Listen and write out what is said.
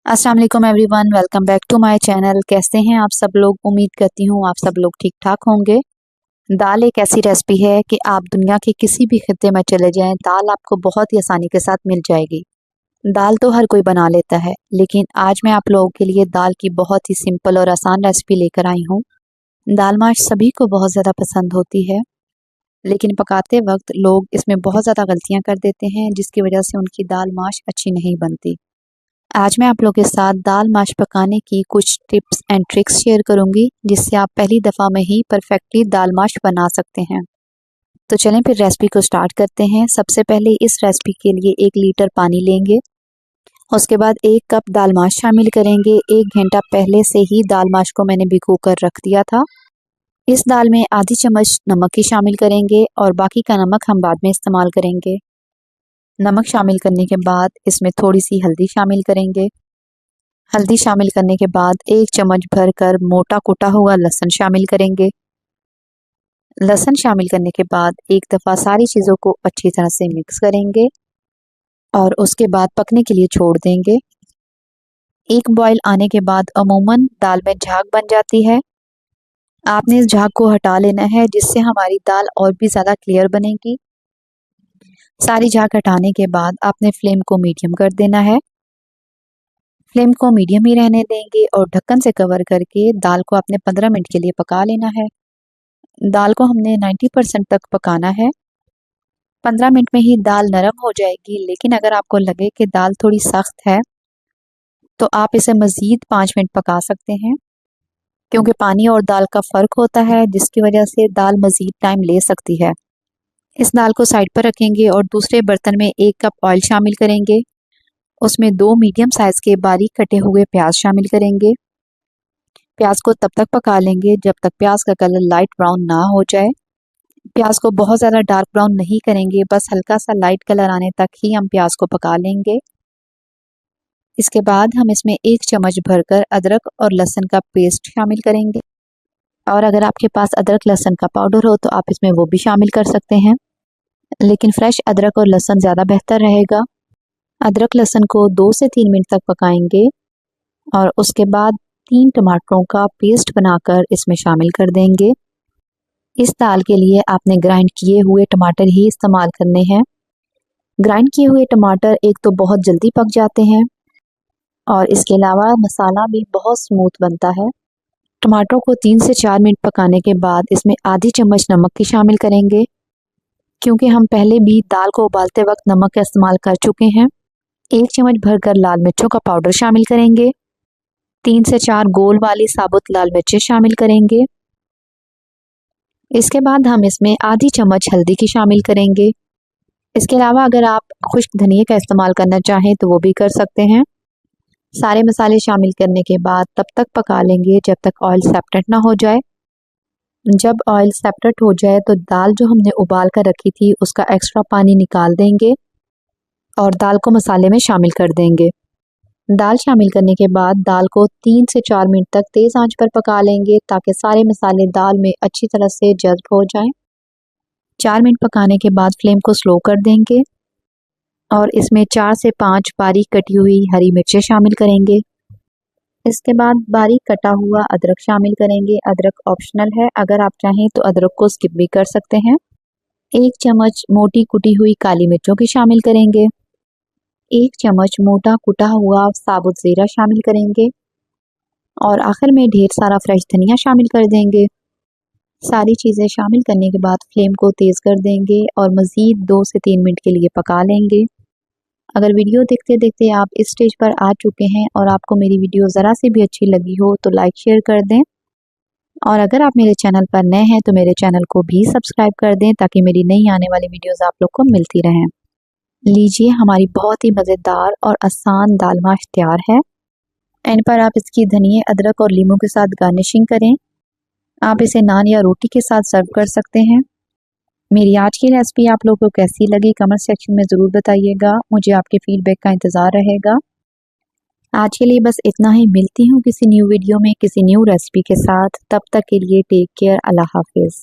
अस्सलाम वालेकुम everyone, welcome back to my channel. कैसे हैं आप सब लोग? उम्मीद करती हूँ आप सब लोग ठीक ठाक होंगे। दाल एक ऐसी रेसिपी है कि आप दुनिया के किसी भी खित्ते में चले जाएं, दाल आपको बहुत ही आसानी के साथ मिल जाएगी। दाल तो हर कोई बना लेता है, लेकिन आज मैं आप लोगों के लिए दाल की बहुत ही सिंपल और आसान रेसिपी लेकर आई हूँ। दाल माश सभी को बहुत ज़्यादा पसंद होती है, लेकिन पकाते वक्त लोग इसमें बहुत ज़्यादा गलतियाँ कर देते हैं, जिसकी वजह से उनकी दाल माश अच्छी नहीं बनती। आज मैं आप लोगों के साथ दाल माश पकाने की कुछ टिप्स एंड ट्रिक्स शेयर करूंगी, जिससे आप पहली दफ़ा में ही परफेक्टली दाल माश बना सकते हैं। तो चलें फिर रेसिपी को स्टार्ट करते हैं। सबसे पहले इस रेसिपी के लिए 1 लीटर पानी लेंगे। उसके बाद 1 कप दाल माश शामिल करेंगे। 1 घंटा पहले से ही दाल माश को मैंने भिगो कर रख दिया था। इस दाल में आधी चम्मच नमक ही शामिल करेंगे और बाकी का नमक हम बाद में इस्तेमाल करेंगे। नमक शामिल करने के बाद इसमें थोड़ी सी हल्दी शामिल करेंगे। हल्दी शामिल करने के बाद 1 चम्मच भरकर मोटा कुटा हुआ लहसुन शामिल करेंगे। लहसुन शामिल करने के बाद एक दफ़ा सारी चीज़ों को अच्छी तरह से मिक्स करेंगे और उसके बाद पकने के लिए छोड़ देंगे। एक बॉईल आने के बाद अमूमन दाल में झाग बन जाती है। आपने इस झाग को हटा लेना है, जिससे हमारी दाल और भी ज़्यादा क्लियर बनेगी। सारी झाग हटाने के बाद आपने फ्लेम को मीडियम कर देना है। फ्लेम को मीडियम ही रहने देंगे और ढक्कन से कवर करके दाल को आपने 15 मिनट के लिए पका लेना है। दाल को हमने 90% तक पकाना है। 15 मिनट में ही दाल नरम हो जाएगी, लेकिन अगर आपको लगे कि दाल थोड़ी सख्त है तो आप इसे मज़ीद 5 मिनट पका सकते हैं, क्योंकि पानी और दाल का फ़र्क होता है, जिसकी वजह से दाल मज़ीद टाइम ले सकती है। इस दाल को साइड पर रखेंगे और दूसरे बर्तन में 1 कप ऑयल शामिल करेंगे। उसमें 2 मीडियम साइज़ के बारीक कटे हुए प्याज शामिल करेंगे। प्याज को तब तक पका लेंगे जब तक प्याज का कलर लाइट ब्राउन ना हो जाए। प्याज को बहुत ज़्यादा डार्क ब्राउन नहीं करेंगे, बस हल्का सा लाइट कलर आने तक ही हम प्याज को पका लेंगे। इसके बाद हम इसमें 1 चम्मच भरकर अदरक और लहसुन का पेस्ट शामिल करेंगे, और अगर आपके पास अदरक लहसुन का पाउडर हो तो आप इसमें वो भी शामिल कर सकते हैं, लेकिन फ्रेश अदरक और लहसुन ज़्यादा बेहतर रहेगा। अदरक लहसुन को 2 से 3 मिनट तक पकाएंगे और उसके बाद 3 टमाटरों का पेस्ट बनाकर इसमें शामिल कर देंगे। इस दाल के लिए आपने ग्राइंड किए हुए टमाटर ही इस्तेमाल करने हैं। ग्राइंड किए हुए टमाटर एक तो बहुत जल्दी पक जाते हैं और इसके अलावा मसाला भी बहुत स्मूथ बनता है। टमाटरों को 3 से 4 मिनट पकाने के बाद इसमें आधी चम्मच नमक की शामिल करेंगे, क्योंकि हम पहले भी दाल को उबालते वक्त नमक का इस्तेमाल कर चुके हैं। 1 चम्मच भरकर लाल मिर्चों का पाउडर शामिल करेंगे। 3 से 4 गोल वाली साबुत लाल मिर्चें शामिल करेंगे। इसके बाद हम इसमें आधी चम्मच हल्दी की शामिल करेंगे। इसके अलावा अगर आप खुश्क धनिया का इस्तेमाल करना चाहें तो वो भी कर सकते हैं। सारे मसाले शामिल करने के बाद तब तक पका लेंगे जब तक ऑयल सेपरेट ना हो जाए। जब ऑयल सेपरेट हो जाए तो दाल जो हमने उबाल कर रखी थी उसका एक्स्ट्रा पानी निकाल देंगे और दाल को मसाले में शामिल कर देंगे। दाल शामिल करने के बाद दाल को 3 से 4 मिनट तक तेज़ आंच पर पका लेंगे, ताकि सारे मसाले दाल में अच्छी तरह से जज़्ब हो जाएं। 4 मिनट पकाने के बाद फ्लेम को स्लो कर देंगे और इसमें 4 से 5 बारीक कटी हुई हरी मिर्चें शामिल करेंगे। इसके बाद बारीक कटा हुआ अदरक शामिल करेंगे। अदरक ऑप्शनल है, अगर आप चाहें तो अदरक को स्किप भी कर सकते हैं। 1 चम्मच मोटी कुटी हुई काली मिर्चों की शामिल करेंगे। 1 चम्मच मोटा कुटा हुआ साबुत ज़ीरा शामिल करेंगे और आखिर में ढेर सारा फ्रेश धनिया शामिल कर देंगे। सारी चीज़ें शामिल करने के बाद फ्लेम को तेज़ कर देंगे और मज़ीद 2 से 3 मिनट के लिए पका लेंगे। अगर वीडियो देखते देखते आप इस स्टेज पर आ चुके हैं और आपको मेरी वीडियो ज़रा सी भी अच्छी लगी हो तो लाइक शेयर कर दें, और अगर आप मेरे चैनल पर नए हैं तो मेरे चैनल को भी सब्सक्राइब कर दें, ताकि मेरी नई आने वाली वीडियोज़ आप लोग को मिलती रहें। लीजिए, हमारी बहुत ही मज़ेदार और आसान दाल माश तैयार है। एंड पर आप इसकी धनिया, अदरक और लीमू के साथ गार्निशिंग करें। आप इसे नान या रोटी के साथ सर्व कर सकते हैं। मेरी आज की रेसिपी आप लोगों को कैसी लगी कमेंट सेक्शन में ज़रूर बताइएगा। मुझे आपके फीडबैक का इंतज़ार रहेगा। आज के लिए बस इतना ही। मिलती हूँ किसी न्यू वीडियो में किसी न्यू रेसिपी के साथ। तब तक के लिए टेक केयर। अल्लाह हाफिज़।